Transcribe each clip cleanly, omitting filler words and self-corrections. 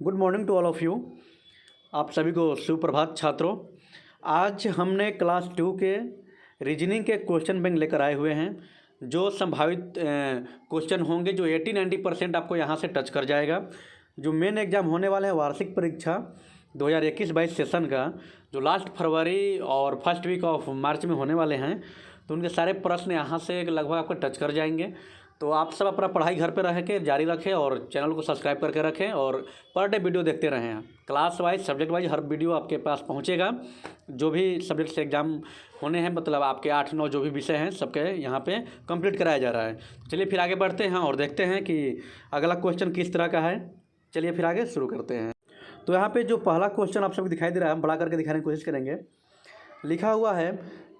Good morning to all of you. आप सभी को सुप्रभात छात्रों। आज हमने क्लास 2 के रीजनिंग के क्वेश्चन बैंक लेकर आए हुए हैं। जो संभावित क्वेश्चन होंगे जो 80-90% आपको यहाँ से टच कर जाएगा। जो मेन एग्ज़ाम होने वाले हैं वार्षिक परीक्षा 2021-22 सेशन का, जो लास्ट फरवरी और फर्स्ट वीक ऑफ मार्च में होने वाले हैं, तो उनके सारे प्रश्न यहाँ से लगभग आपको टच कर जाएंगे। तो आप सब अपना पढ़ाई घर पे रह के जारी रखें और चैनल को सब्सक्राइब करके रखें और पर डे वीडियो देखते रहें। क्लास वाइज सब्जेक्ट वाइज हर वीडियो आपके पास पहुंचेगा। जो भी सब्जेक्ट से एग्ज़ाम होने हैं, मतलब आपके 8-9 जो भी विषय हैं सबके यहाँ पे कंप्लीट कराया जा रहा है। चलिए फिर आगे बढ़ते हैं और देखते हैं कि अगला क्वेश्चन किस तरह का है। चलिए फिर आगे शुरू करते हैं। तो यहाँ पर जो पहला क्वेश्चन आप सबको दिखाई दे रहा है, हम बड़ा करके दिखाने की कोशिश करेंगे। लिखा हुआ है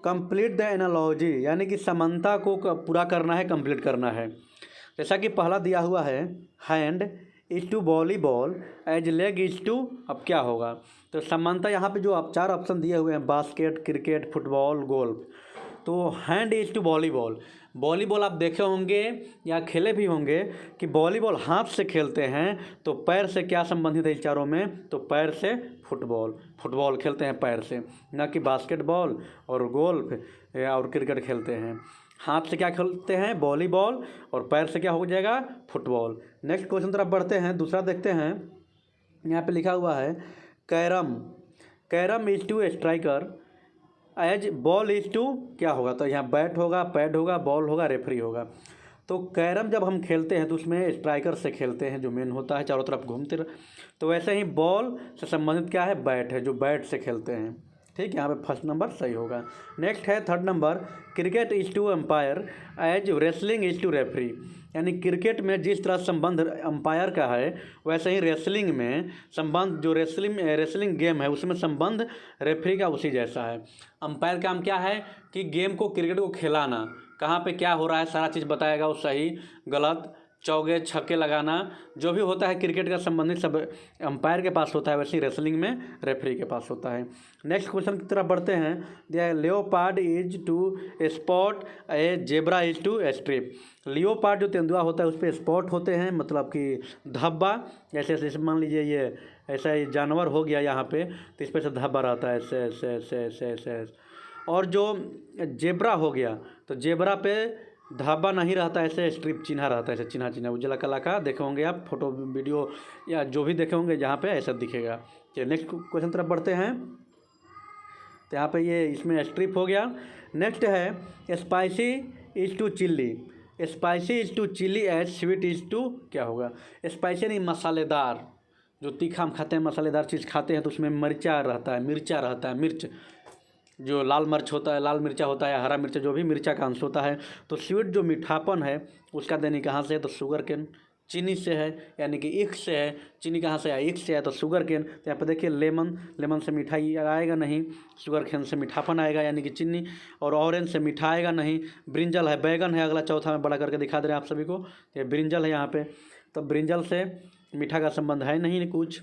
कंप्लीट द एनालॉजी, यानी कि समानता को पूरा करना है, कंप्लीट करना है। जैसा कि पहला दिया हुआ है hand is to volleyball as leg is to, अब क्या होगा? तो समानता यहाँ पे जो आप 4 ऑप्शन दिए हुए हैं, बास्केट, क्रिकेट, फुटबॉल, गोल्फ। तो hand is to volleyball, volleyball आप देखे होंगे या खेले भी होंगे कि वॉलीबॉल हाथ से खेलते हैं, तो पैर से क्या संबंधित है इस चारों में? तो पैर से फुटबॉल, फुटबॉल खेलते हैं पैर से, ना कि बास्केटबॉल और गोल्फ और क्रिकेट खेलते हैं। हाथ से क्या खेलते हैं? वॉलीबॉल, और पैर से क्या हो जाएगा? फुटबॉल। नेक्स्ट क्वेश्चन तरफ बढ़ते हैं, दूसरा देखते हैं। यहाँ पे लिखा हुआ है carrom, carrom is to striker as ball is to, क्या होगा? तो यहाँ बैट होगा, पैड होगा, बॉल होगा, रेफरी होगा। तो कैरम जब हम खेलते हैं तो उसमें स्ट्राइकर से खेलते हैं, जो मेन होता है चारों तरफ घूमते तो वैसे ही बॉल से संबंधित क्या है? बैट है, जो बैट से खेलते हैं। ठीक, यहाँ पे फर्स्ट नंबर सही होगा। नेक्स्ट है third number, cricket is to umpire as wrestling is to referee, यानी क्रिकेट में जिस तरह संबंध अंपायर का है, वैसे ही रेसलिंग में संबंध, जो रेसलिंग गेम है उसमें संबंध रेफरी का उसी जैसा है। अंपायर का काम क्या है कि गेम को, क्रिकेट को खिलाना, कहाँ पे क्या हो रहा है सारा चीज़ बताएगा, वो सही गलत, चौके छक्के लगाना, जो भी होता है क्रिकेट का संबंधित सब अंपायर के पास होता है, वैसे ही रेसलिंग में रेफरी के पास होता है। नेक्स्ट क्वेश्चन की तरफ बढ़ते हैं। दिया है leopard is to spot a zebra is to stripe. Leopard जो तेंदुआ होता है उस पर स्पॉट होते हैं, मतलब कि धब्बा, जैसे ऐसे मान लीजिए ये ऐसा जानवर हो गया यहाँ पे, तो इस पर से धब्बा रहता है ऐसे ऐसे ऐसे ऐसे ऐसे। और जो जेब्रा हो गया तो जेब्रा पे धब्बा नहीं रहता, ऐसे स्ट्रिप चिन्हा रहता है, ऐसे चिन्हा उजला कलर का देखे होंगे आप, फोटो वीडियो या जो भी देखे होंगे जहाँ पे ऐसा दिखेगा। चलिए नेक्स्ट क्वेश्चन तरफ बढ़ते हैं। तो यहाँ पे ये इसमें स्ट्रिप हो गया। नेक्स्ट है spicy is to chilli, spicy is to chilli as sweet is to, क्या होगा? स्पाइसी नहीं, मसालेदार, जो तीखा हम खाते हैं, मसालेदार चीज़ खाते हैं तो उसमें मिर्चा रहता है, मिर्च, जो लाल मिर्च होता है, लाल मिर्चा होता है, हरा मिर्चा, जो भी मिर्चा का अंश होता है। तो स्वीट जो मीठापन है उसका देने कहाँ से है? तो शुगर केन, चीनी से है, यानी कि ईख से है। चीनी कहाँ से है? ईख से है, तो शुगर केन। तो यहाँ पर देखिए लेमन, लेमन से मिठाई आएगा नहीं, शुगर केन से मीठापन आएगा, यानी कि चीनी, और ऑरेंज से मीठा आएगा नहीं। ब्रिंजल है, बैगन है, अगला चौथा में बड़ा करके दिखा दे रहे हैं आप सभी को, ये ब्रिंजल है यहाँ पे, तो ब्रिंजल से मीठा का संबंध है नहीं कुछ।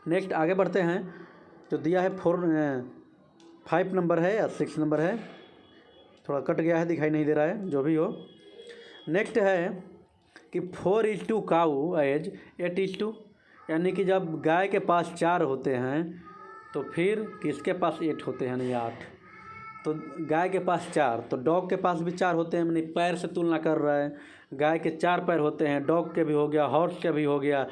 नेक्स्ट आगे बढ़ते हैं। जो दिया है 5 नंबर है या 6 नंबर है, थोड़ा कट गया है, दिखाई नहीं दे रहा है, जो भी हो। नेक्स्ट है कि 4 is to cow as 8 is to, यानी कि जब गाय के पास 4 होते हैं तो फिर किसके पास 8 होते हैं? नहीं 8। तो गाय के पास 4, तो डॉग के पास भी 4 होते हैं, यानी पैर से तुलना कर रहा है। गाय के 4 पैर होते हैं, डॉग के भी हो गया, हॉर्स के भी हो गया,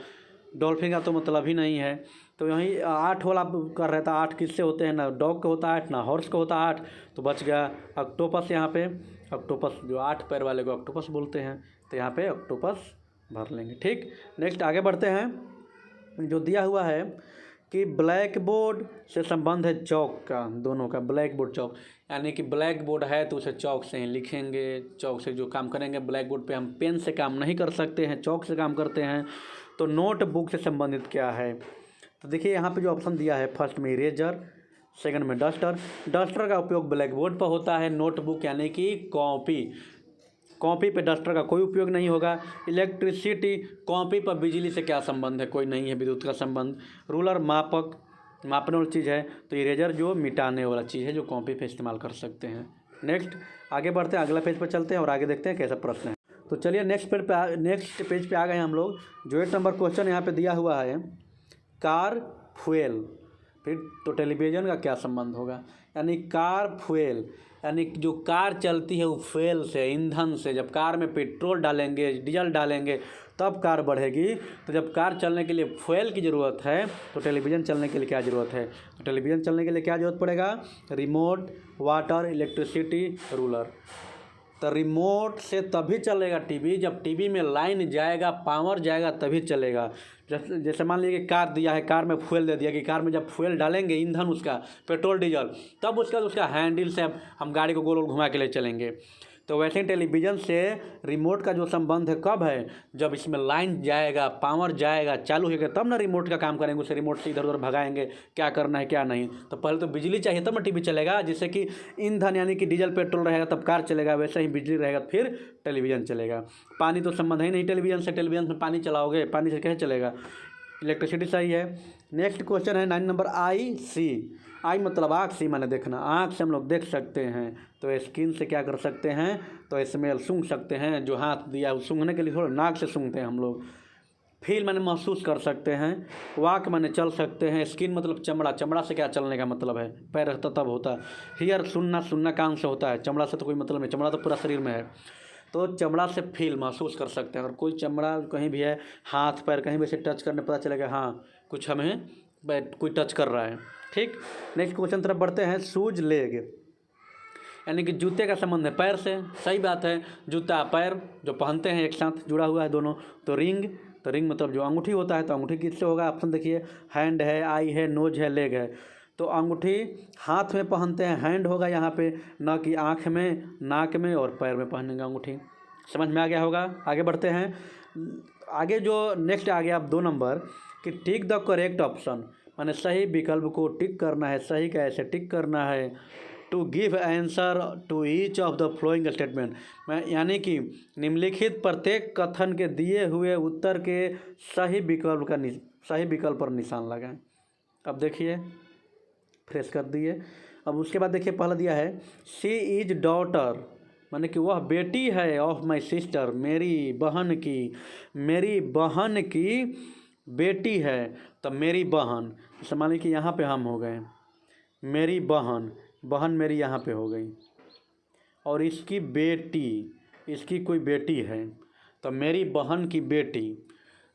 डॉल्फिन का तो मतलब ही नहीं है। तो यहीं 8 वाला कर रहा था, 8 किससे होते हैं? ना डॉग का होता है 8, ना हॉर्स का होता है 8, तो बच गया ऑक्टोपस। यहाँ पे ऑक्टोपस, जो 8 पैर वाले को ऑक्टोपस बोलते हैं, तो यहाँ पे ऑक्टोपस भर लेंगे। ठीक, नेक्स्ट आगे बढ़ते हैं। जो दिया हुआ है कि ब्लैक बोर्ड से संबंध है चौक का, दोनों का, ब्लैक बोर्ड चौक, यानी कि ब्लैक बोर्ड है तो उसे चौक से ही लिखेंगे, चौक से जो काम करेंगे। ब्लैक बोर्ड पे हम पेन से काम नहीं कर सकते हैं, चौक से काम करते हैं। तो नोटबुक से संबंधित क्या है? तो देखिए यहाँ पे जो ऑप्शन दिया है, फर्स्ट में इरेजर, सेकंड में डस्टर। डस्टर का उपयोग ब्लैक बोर्ड पर होता है, नोटबुक यानी कि कॉपी पे डस्टर का कोई उपयोग नहीं होगा। इलेक्ट्रिसिटी, कॉपी पर बिजली से क्या संबंध है? कोई नहीं है विद्युत का संबंध। रूलर, मापने वाली चीज़ है, तो इरेजर जो मिटाने वाला चीज़ है, जो कॉपी पे इस्तेमाल कर सकते हैं। नेक्स्ट आगे बढ़ते हैं, अगला पेज पर चलते हैं और आगे देखते हैं कैसा प्रश्न है। तो चलिए नेक्स्ट पेज पे आ गए हम लोग। जो 8 नंबर क्वेश्चन यहाँ पे दिया हुआ है, कार फ्यूल, फिर तो टेलीविज़न का क्या संबंध होगा, यानी कार फ्यूल, यानी जो कार चलती है वो फ्यूल से, ईंधन से। जब कार में पेट्रोल डालेंगे, डीजल डालेंगे तब कार बढ़ेगी। तो जब कार चलने के लिए फ्यूल की ज़रूरत है तो टेलीविज़न चलने के लिए क्या ज़रूरत है, तो टेलीविज़न चलने के लिए क्या ज़रूरत पड़ेगा, रिमोट, वाटर, इलेक्ट्रिसिटी, रूलर। तो रिमोट से तभी चलेगा टीवी जब टीवी में लाइन जाएगा, पावर जाएगा तभी चलेगा। जैसे मान लीजिए कि कार दिया है, कार में फ्यूल दे दिया कि कार में जब फ्यूल डालेंगे, ईंधन उसका, पेट्रोल डीजल, तब उसका हैंडल से हम गाड़ी को गोल गोल घुमा के ले चलेंगे। तो वैसे ही टेलीविज़न से रिमोट का जो संबंध है कब है, जब इसमें लाइन जाएगा, पावर जाएगा, चालू होगा, तब ना रिमोट का काम करेंगे। उसे रिमोट से इधर उधर भगाएंगे, क्या करना है क्या नहीं। तो पहले तो बिजली चाहिए तब ना टीवी चलेगा। जैसे कि ईंधन यानी कि डीजल पेट्रोल रहेगा तब कार चलेगा, वैसे ही बिजली रहेगा फिर टेलीविज़न चलेगा। पानी तो संबंध ही नहीं टेलीविज़न से, टेलीविज़न में पानी चलाओगे, पानी से कैसे चलेगा। इलेक्ट्रिसिटी सही है। नेक्स्ट क्वेश्चन है 9 नंबर, आई सी। आई मतलब आँख, सी माने देखना। आँख से हम लोग देख सकते हैं, तो स्किन से क्या कर सकते हैं, तो स्मेल सूंघ सकते हैं। जो हाथ दिया वो सूंघने के लिए थोड़ा नाक से सूंघते हैं हम लोग। फील माने महसूस कर सकते हैं। वॉक माने चल सकते हैं। स्किन मतलब चमड़ा, चमड़ा से क्या चलने का मतलब है, पैर रहता तब होता। हियर सुनना, सुनना कान से होता है, चमड़ा से तो कोई मतलब नहीं, चमड़ा तो पूरा शरीर में है। तो चमड़ा से फील महसूस कर सकते हैं। अगर कोई चमड़ा कहीं भी है, हाथ पैर कहीं भी से टच करने पता चलेगा हाँ कुछ हमें कोई टच कर रहा है। ठीक, नेक्स्ट क्वेश्चन तरफ बढ़ते हैं। शूज लेग यानी कि जूते का संबंध है पैर से, सही बात है। जूता पैर जो पहनते हैं एक साथ जुड़ा हुआ है दोनों। तो रिंग, तो रिंग मतलब जो अंगूठी होता है, तो अंगूठी किससे होगा, ऑप्शन देखिए, हैंड है, आई है, नोज है, लेग है। तो अंगूठी हाथ में पहनते हैं, हैंड होगा यहाँ पे, ना कि आँख में, नाक में और पैर में पहनेंगे अंगूठी। समझ में आ गया होगा। आगे बढ़ते हैं। आगे जो नेक्स्ट आ गया आप 2 नंबर कि टिक द करेक्ट ऑप्शन, माने सही विकल्प को टिक करना है। सही का ऐसे टिक करना है। To give answer to each of the following statement, यानी कि निम्नलिखित प्रत्येक कथन के दिए हुए उत्तर के सही विकल्प पर निशान लगाएं। अब देखिए, फ्रेश कर दिए। अब उसके बाद देखिए, पहला दिया है शी इज डॉटर, माने कि वह बेटी है, ऑफ माई सिस्टर, मेरी बहन की बेटी है। तो मेरी बहन, जैसे मान लीजिए कि यहाँ पे हम हो गए, मेरी बहन मेरी यहाँ पे हो गई, और इसकी बेटी, इसकी कोई बेटी है, तो मेरी बहन की बेटी।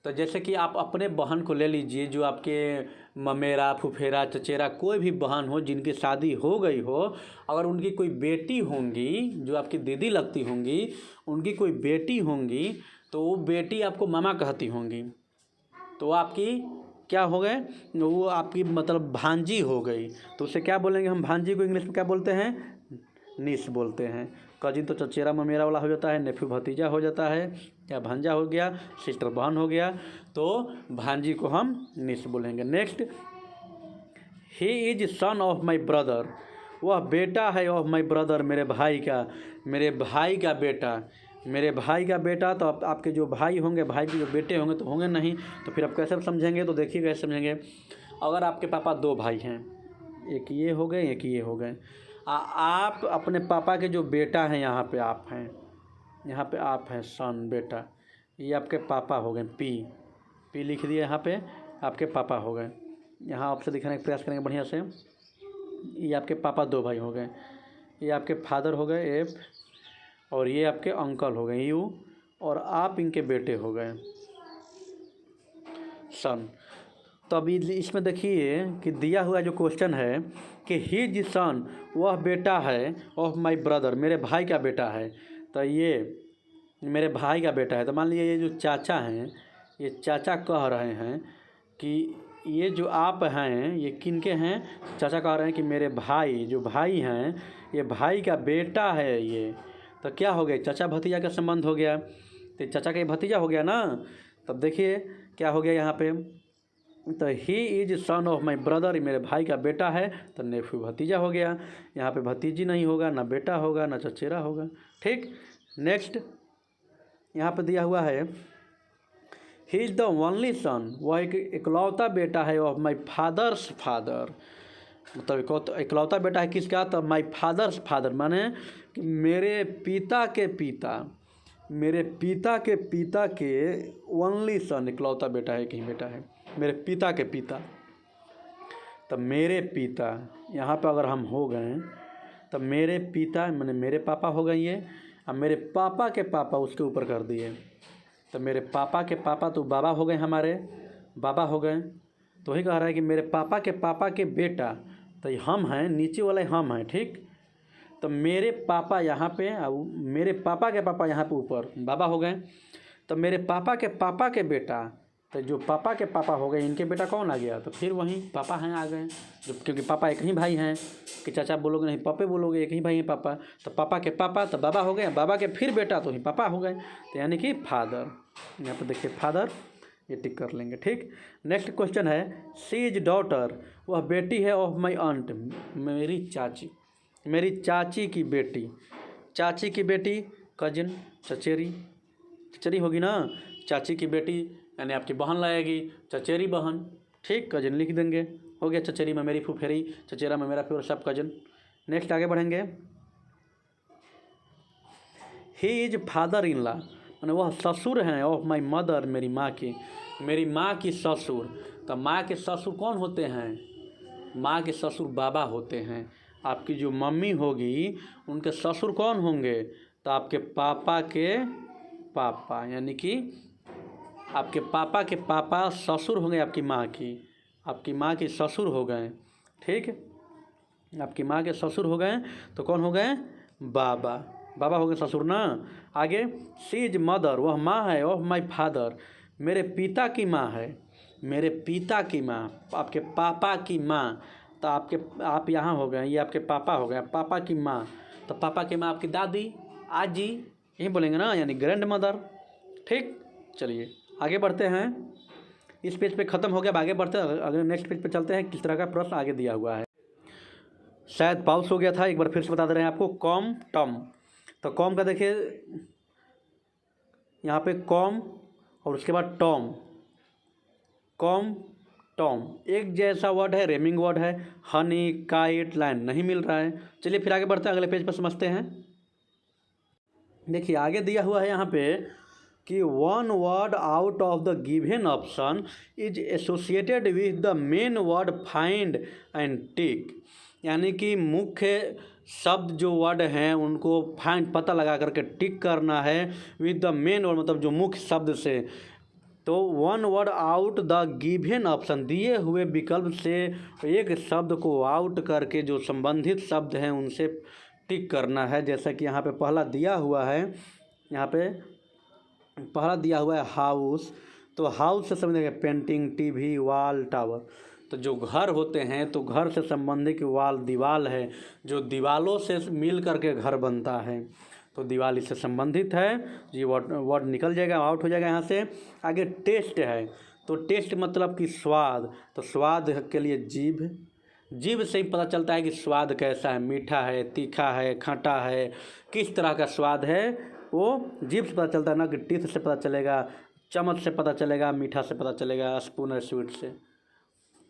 तो जैसे कि आप अपने बहन को ले लीजिए, जो आपके ममेरा, फुफेरा, चचेरा, कोई भी बहन हो जिनकी शादी हो गई हो, अगर उनकी कोई बेटी होंगी, जो आपकी दीदी लगती होंगी, उनकी कोई बेटी होंगी, तो वो बेटी आपको मामा कहती होंगी। तो आपकी क्या हो गए, वो आपकी मतलब भांजी हो गई। तो उसे क्या बोलेंगे हम, भांजी को इंग्लिश में क्या बोलते हैं, निस बोलते हैं। कजिन तो चचेरा ममेरा वाला हो जाता है, नेफ्यू भतीजा हो जाता है, या भांजा हो गया, सिस्टर बहन हो गया। तो भांजी को हम निस बोलेंगे। Next, he is son of my brother, वह बेटा है, ऑफ माई ब्रदर, मेरे भाई का बेटा। मेरे भाई का बेटा, तो आपके जो भाई होंगे, भाई के जो बेटे होंगे तो होंगे नहीं, तो फिर आप कैसे समझेंगे, तो देखिए कैसे समझेंगे। अगर आपके पापा 2 भाई हैं, एक ये हो गए, एक ये हो गए, आप अपने पापा के जो बेटा हैं, यहाँ पे आप हैं, यहाँ पे आप हैं, सन बेटा, ये आपके पापा हो गए, पी लिख दिए यहाँ पे, आपके पापा हो गए। यहाँ आपसे दिखाने का प्रयास करेंगे बढ़िया से। ये आपके पापा 2 भाई हो गए, ये आपके फादर हो गए, एफ, और ये आपके अंकल हो गए, यू, और आप इनके बेटे हो गए, सन। तो अभी इसमें देखिए कि दिया हुआ जो क्वेश्चन है कि ही जी सन, वह बेटा है, ऑफ माई ब्रदर, मेरे भाई का बेटा है। तो ये मेरे भाई का बेटा है। तो मान लीजिए ये जो चाचा हैं, ये चाचा कह रहे हैं कि ये जो आप हैं ये किनके हैं, चाचा कह रहे हैं कि मेरे भाई, जो भाई हैं, ये भाई का बेटा है ये। तो क्या हो गया, चाचा भतीजा का संबंध हो गया, तो चाचा का भतीजा हो गया ना। तब देखिए क्या हो गया यहाँ पे, तो he is son of my brother, मेरे भाई का बेटा है, तो नेफ्यू भतीजा हो गया। यहाँ पे भतीजी नहीं होगा, ना बेटा होगा, ना चचेरा होगा। ठीक, नेक्स्ट यहाँ पे दिया हुआ है he is the only son, वह एक इकलौता बेटा है, ऑफ माई फादर्स फादर, मतलब इकलौता बेटा है किसका, तो माई फादर्स फादर, माने कि मेरे पिता के पिता, मेरे पिता के ओनली सन, इकलौता बेटा है, कहीं बेटा है, मेरे पिता के पिता। तब मेरे पिता यहाँ पर अगर हम हो गए तब मेरे पिता मैंने मेरे पापा हो गए ये, अब मेरे पापा के पापा उसके ऊपर कर दिए, तो मेरे पापा के पापा तो बाबा हो गए, हमारे बाबा हो गए। तो वही कह रहा है कि मेरे पापा के बेटा, तो ये हम हैं, नीचे वाले हम हैं, ठीक। तो मेरे पापा यहाँ पे, मेरे पापा के पापा यहाँ पे ऊपर बाबा हो गए। तो मेरे पापा के बेटा, तो जो पापा के पापा हो गए इनके बेटा कौन आ गया, तो फिर वहीं पापा हैं आ गए, जो क्योंकि पापा एक ही भाई हैं, कि चाचा बोलोगे नहीं पापे बोलोगे, एक ही भाई हैं पापा। तो पापा के पापा तो बाबा हो गए, बाबा के फिर बेटा तो ही पापा हो गए, तो यानी कि फादर। यहाँ पर देखिए फादर, ये टिक कर लेंगे, ठीक। नेक्स्ट क्वेश्चन है, शी इज डॉटर, वह बेटी है ऑफ माई आंट, मेरी चाची, मेरी चाची की बेटी। चाची की बेटी कजिन, चचेरी, चचेरी होगी ना, चाची की बेटी यानी आपकी बहन लाएगी, चचेरी बहन, ठीक। कजिन लिख देंगे, हो गया। चचेरी में मेरी फुफेरी, चचेरा में मेरा फिर सब कजिन। नेक्स्ट आगे बढ़ेंगे, he is father in law, मैंने वह ससुर हैं ऑफ माई मदर, मेरी माँ की ससुर। तो माँ के ससुर कौन होते हैं, माँ के ससुर बाबा होते हैं। आपकी जो मम्मी होगी उनके ससुर कौन होंगे, तो आपके पापा के पापा, यानी कि आपके पापा के पापा ससुर होंगे आपकी माँ की ससुर हो गए, ठीक। आपकी माँ के ससुर हो गए तो कौन हो गए, बाबा हो गए ससुर ना। आगे, शी इज मदर, वह माँ है ऑफ माई फादर, मेरे पिता की माँ है, मेरे पिता की माँ, आपके पापा की माँ। तो आप यहाँ हो गए, ये आपके पापा हो गए, पापा की माँ। तो पापा की माँ आपकी दादी, आजी, यही बोलेंगे ना, यानी ग्रैंड मदर, ठीक। चलिए आगे बढ़ते हैं, इस पेज पे ख़त्म हो गया। अब आगे बढ़ते हैं, अगले नेक्स्ट पेज पे चलते हैं, किस तरह का प्रश्न आगे दिया हुआ है। शायद पाउस हो गया था, एक बार फिर से बता दे रहे हैं आपको। कॉम टम, तो कॉम का देखिए यहाँ पे कॉम और उसके बाद टॉम, कॉम टॉम एक जैसा वर्ड है, रेमिंग वर्ड है। हनी, काइट, लाइन नहीं मिल रहा है। चलिए फिर आगे बढ़ते हैं, अगले पेज पर समझते हैं। देखिए आगे दिया हुआ है यहाँ पे कि one word out of the given option is associated with the main word find and tick, यानी कि मुख्य शब्द जो वर्ड हैं उनको फाइंड पता लगा करके टिक करना है विद द मेन वर्ड, मतलब जो मुख्य शब्द से। तो one word out the given option, दिए हुए विकल्प से एक शब्द को आउट करके जो संबंधित शब्द हैं उनसे टिक करना है। जैसा कि यहाँ पे पहला दिया हुआ है, यहाँ पे पहला दिया हुआ है हाउस, तो हाउस से समझेंगे पेंटिंग, टीवी, वॉल, टावर। तो जो घर होते हैं तो घर से संबंधित वॉल दीवाल है, जो दीवालों से मिल करके घर बनता है, तो दीवाल इससे संबंधित है। ये वर्ड निकल जाएगा, आउट हो जाएगा यहाँ से। आगे टेस्ट है, तो टेस्ट मतलब कि स्वाद, तो स्वाद के लिए जीभ से ही पता चलता है कि स्वाद कैसा है, मीठा है, तीखा है, खट्टा है, किस तरह का स्वाद है वो जीभ से पता चलता है ना, कि टीथ से पता चलेगा, चम्मच से पता चलेगा, मीठा से पता चलेगा, स्पून और स्वीट से,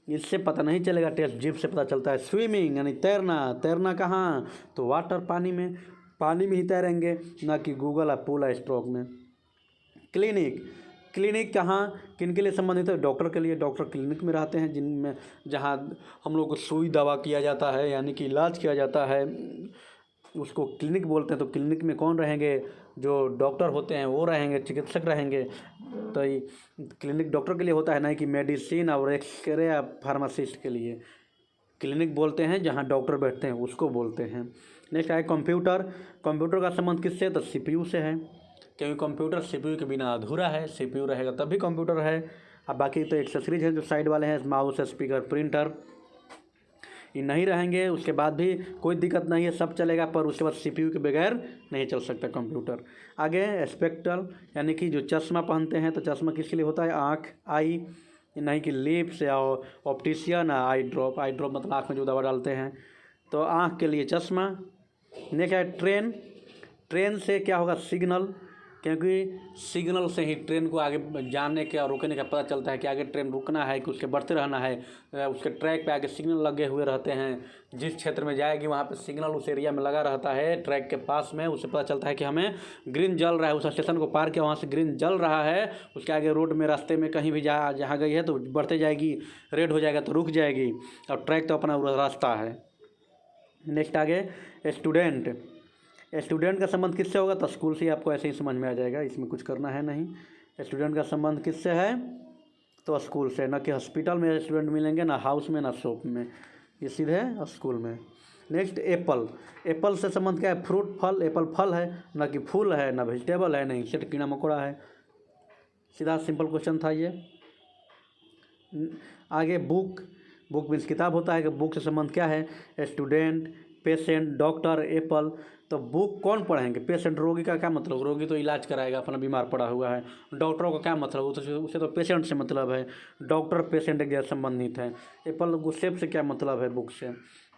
इससे पता नहीं चलेगा, टेस्ट जीभ से पता चलता है। स्विमिंग यानी तैरना कहाँ, तो वाटर, पानी में ही तैरेंगे, ना कि गूगल या पूल या स्ट्रोक में। क्लिनिक कहाँ, किन के लिए संबंधित है, डॉक्टर के लिए, डॉक्टर क्लिनिक में रहते हैं, जहाँ हम लोग को सुई दवा किया जाता है, यानी कि इलाज किया जाता है, उसको क्लिनिक बोलते हैं। तो क्लिनिक में कौन रहेंगे, जो डॉक्टर होते हैं वो रहेंगे, चिकित्सक रहेंगे। तो ये क्लिनिक डॉक्टर के लिए होता है, ना कि मेडिसिन और एक्सरे या फार्मासिस्ट के लिए। क्लिनिक बोलते हैं जहाँ डॉक्टर बैठते हैं, उसको बोलते हैं। नेक्स्ट है कंप्यूटर का संबंध किससे, तो सीपीयू से है, क्योंकि कंप्यूटर सीपीयू के बिना अधूरा है, सीपीयू रहेगा तभी कंप्यूटर है। अब बाकी तो एक्सेसरीज हैं जो साइड वाले हैं, माउस, स्पीकर, प्रिंटर, ये नहीं रहेंगे उसके बाद भी कोई दिक्कत नहीं है, सब चलेगा, पर उसके बाद सीपीयू के बगैर नहीं चल सकता कंप्यूटर। आगे स्पेक्ट्रल यानी कि जो चश्मा पहनते हैं, तो चश्मा किसके लिए होता है, आँख, आई, नहीं कि लिप्स या ऑप्टिशियन, आई ड्रॉप मतलब आँख में जो दवा डालते हैं, तो आँख के लिए चश्मा। नेक्स्ट है ट्रेन से क्या होगा, सिग्नल, क्योंकि सिग्नल से ही ट्रेन को आगे जाने के और रुकने का पता चलता है कि आगे ट्रेन रुकना है कि उसके बढ़ते रहना है। उसके ट्रैक पे आगे सिग्नल लगे हुए रहते हैं। जिस क्षेत्र में जाएगी वहाँ पे सिग्नल उस एरिया में लगा रहता है ट्रैक के पास में, उससे पता चलता है कि हमें ग्रीन जल रहा है। उस स्टेशन को पार किया, वहाँ से ग्रीन जल रहा है, उसके आगे रोड में रास्ते में कहीं भी जहाँ गई है तो बढ़ते जाएगी, रेड हो जाएगा तो रुक जाएगी, और ट्रैक तो अपना रास्ता है। नेक्स्ट आगे स्टूडेंट। स्टूडेंट का संबंध किससे होगा? तो स्कूल से आपको ऐसे ही समझ में आ जाएगा, इसमें कुछ करना है नहीं। स्टूडेंट का संबंध किससे है? तो स्कूल से। न कि हॉस्पिटल में स्टूडेंट मिलेंगे, ना हाउस में, ना शॉप में, ये सीधे स्कूल में। Next Apple. एप्पल से संबंध क्या है? फ्रूट, फल। एप्पल फल है, ना कि फूल है, ना वेजिटेबल है, ना इंसेक्ट कीड़ा मकोड़ा है। सीधा सिंपल क्वेश्चन था ये। आगे बुक। बुक मीन्स किताब होता है कि बुक से संबंध क्या है? Student, patient, doctor, Apple. तो बुक कौन पढ़ेंगे? पेशेंट, रोगी का क्या मतलब? रोगी तो इलाज कराएगा, अपना बीमार पड़ा हुआ है। डॉक्टरों का क्या मतलब? उसे तो पेशेंट से मतलब है। डॉक्टर पेशेंट एक जैसे संबंधित है। एप्पल गुस्सेप से क्या मतलब है? बुक से।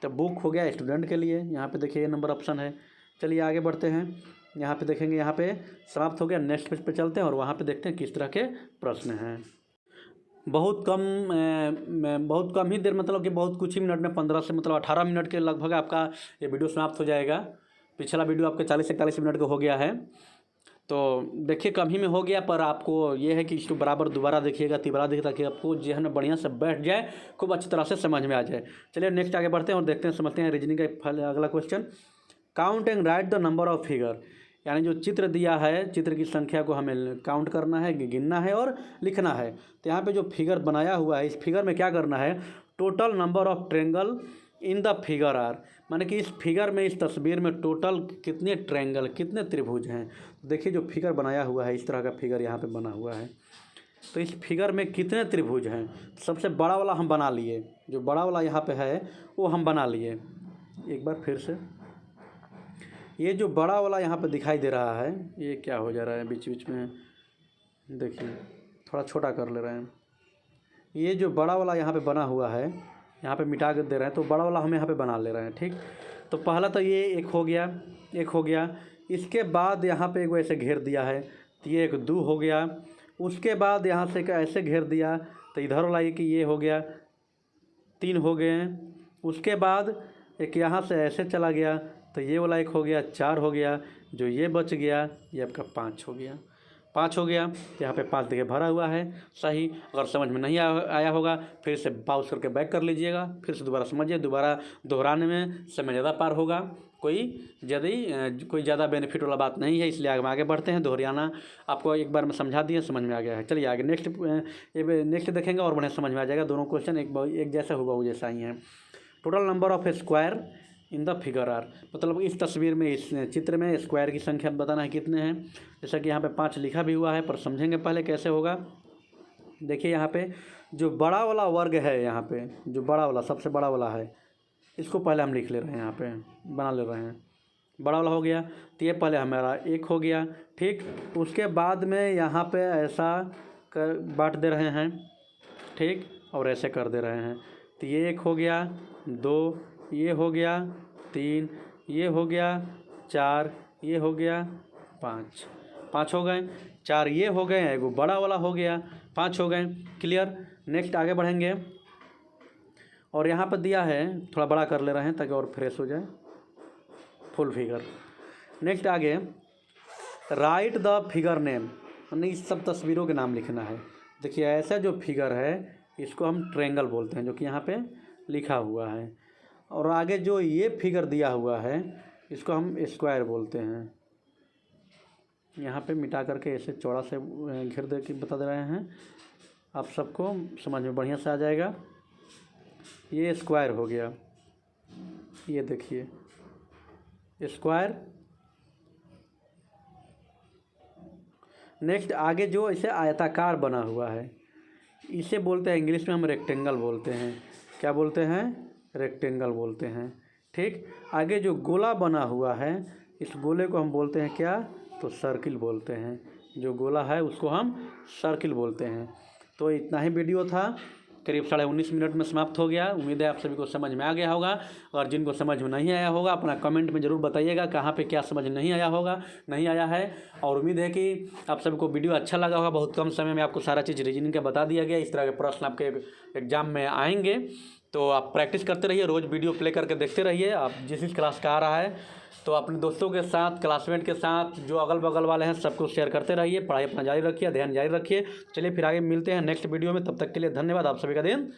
तो बुक हो गया स्टूडेंट के लिए। यहाँ पे देखिए ये नंबर ऑप्शन है। चलिए आगे बढ़ते हैं। यहाँ पे देखेंगे, यहाँ पे समाप्त हो गया। नेक्स्ट पेज पे चलते हैं और वहाँ पे देखते हैं किस तरह के प्रश्न हैं। बहुत कम ही देर, मतलब कि बहुत कुछ ही मिनट में, 15 से मतलब 18 मिनट के लगभग आपका ये वीडियो समाप्त हो जाएगा। पिछला वीडियो आपका 40 से 41 मिनट का हो गया है। तो देखिए कम ही में हो गया, पर आपको ये है कि इसको बराबर दोबारा देखिएगा, तिबारा देखिए, ताकि आपको जो है ना बढ़िया से बैठ जाए, खूब अच्छी तरह से समझ में आ जाए। चलिए नेक्स्ट आगे बढ़ते हैं और देखते हैं, समझते हैं रीजनिंग का अगला question. Count and right the number of figure. यानी जो चित्र दिया है, चित्र की संख्या को हमें काउंट करना है, गिनना है और लिखना है। तो यहाँ पे जो फिगर बनाया हुआ है, इस फिगर में क्या करना है? Total number of triangle in the figure are. माने कि इस फिगर में, इस तस्वीर में टोटल कितने ट्रेंगल, कितने त्रिभुज हैं। देखिए जो फिगर बनाया हुआ है, इस तरह का फिगर यहाँ पे बना हुआ है। तो इस फिगर में कितने त्रिभुज हैं? सबसे बड़ा वाला हम बना लिए, जो बड़ा वाला यहाँ पे है वो हम बना लिए। एक बार फिर से, ये जो बड़ा वाला यहाँ पे दिखाई दे रहा है, ये क्या हो जा रहा है बीच बीच में, देखिए थोड़ा छोटा कर ले रहे हैं। ये जो बड़ा वाला यहाँ पे बना हुआ है, यहाँ पे मिटा कर दे रहे हैं, तो बड़ा वाला हम यहाँ पे बना ले रहे हैं। ठीक, तो पहला तो ये एक हो गया, एक हो गया। इसके बाद यहाँ पे एक ऐसे घेर दिया है, तो ये एक 2 हो गया। उसके बाद यहाँ से ऐसे घेर दिया, तो इधर वाला ये कि ये हो गया, 3 हो गए हैं। उसके बाद एक यहाँ से ऐसे चला गया, तो ये वाला एक हो गया, 4 हो गया। जो ये बच गया, ये आपका 5 हो गया, 5 हो गया। यहाँ पे 5 देखिए भरा हुआ है, सही। अगर समझ में नहीं आया होगा, फिर से पॉज करके बैक कर लीजिएगा, फिर से दोबारा समझिए। दोबारा दोहराने में समय ज़्यादा पार होगा, कोई ज़्यादा बेनिफिट वाला बात नहीं है, इसलिए आगे बढ़ते हैं। दोहराना आपको एक बार में समझा दिया, समझ में आ गया है। चलिए आगे नेक्स्ट देखेंगे और बढ़िया समझ में आ जाएगा। दोनों क्वेश्चन एक जैसा हुआ जैसा ही है। Total number of square in the figure are. मतलब इस तस्वीर में, इस चित्र में स्क्वायर की संख्या बताना है कितने हैं। जैसा कि यहाँ पे 5 लिखा भी हुआ है, पर समझेंगे पहले कैसे होगा। देखिए यहाँ पे जो बड़ा वाला वर्ग है, यहाँ पे जो बड़ा वाला, सबसे बड़ा वाला है, इसको पहले हम लिख ले रहे हैं, यहाँ पे बना ले रहे हैं। बड़ा वाला हो गया, तो ये पहले हमारा 1 हो गया। ठीक, उसके बाद में यहाँ पे ऐसा बांट दे रहे हैं, ठीक, और ऐसे कर दे रहे हैं। तो ये 1 हो गया, 2 ये हो गया, 3 ये हो गया, 4 ये हो गया, 5 हो गए। 4 ये हो गए, एगो बड़ा वाला हो गया, 5 हो गए। क्लियर। नेक्स्ट आगे बढ़ेंगे और यहाँ पर दिया है, थोड़ा बड़ा कर ले रहे हैं ताकि और फ्रेश हो जाए, फुल फिगर। नेक्स्ट आगे राइट द फिगर नेम, यानी इस सब तस्वीरों के नाम लिखना है। देखिए ऐसा जो फिगर है, इसको हम ट्रायंगल बोलते हैं, जो कि यहाँ पे लिखा हुआ है। और आगे जो ये फिगर दिया हुआ है, इसको हम स्क्वायर बोलते हैं। यहाँ पे मिटा करके ऐसे चौड़ा से घेर दे के बता दे रहे हैं, आप सबको समझ में बढ़िया से आ जाएगा। ये स्क्वायर हो गया, ये देखिए स्क्वायर। नेक्स्ट आगे जो ऐसे आयताकार बना हुआ है, इसे बोलते हैं, इंग्लिश में हम रेक्टेंगल बोलते हैं। क्या बोलते हैं? रेक्टेंगल बोलते हैं। ठीक, आगे जो गोला बना हुआ है, इस गोले को हम बोलते हैं क्या? तो सर्किल बोलते हैं। जो गोला है उसको हम सर्किल बोलते हैं। तो इतना ही वीडियो था। करीब 19:30 मिनट में समाप्त हो गया। उम्मीद है आप सभी को समझ में आ गया होगा, और जिनको समझ में नहीं आया होगा अपना कमेंट में ज़रूर बताइएगा कहाँ पे क्या समझ नहीं आया है। और उम्मीद है कि आप सबको वीडियो अच्छा लगा होगा। बहुत कम समय में आपको सारा चीज़ रीजनिंग का बता दिया गया। इस तरह के प्रश्न आपके एग्जाम में आएंगे, तो आप प्रैक्टिस करते रहिए, रोज़ वीडियो प्ले करके देखते रहिए। आप जिस क्लास का आ रहा है तो अपने दोस्तों के साथ, क्लासमेट के साथ, जो अगल बगल वाले हैं सबको शेयर करते रहिए। पढ़ाई अपना जारी रखिए, ध्यान जारी रखिए। चलिए फिर आगे मिलते हैं नेक्स्ट वीडियो में। तब तक के लिए धन्यवाद। आप सभी का दिन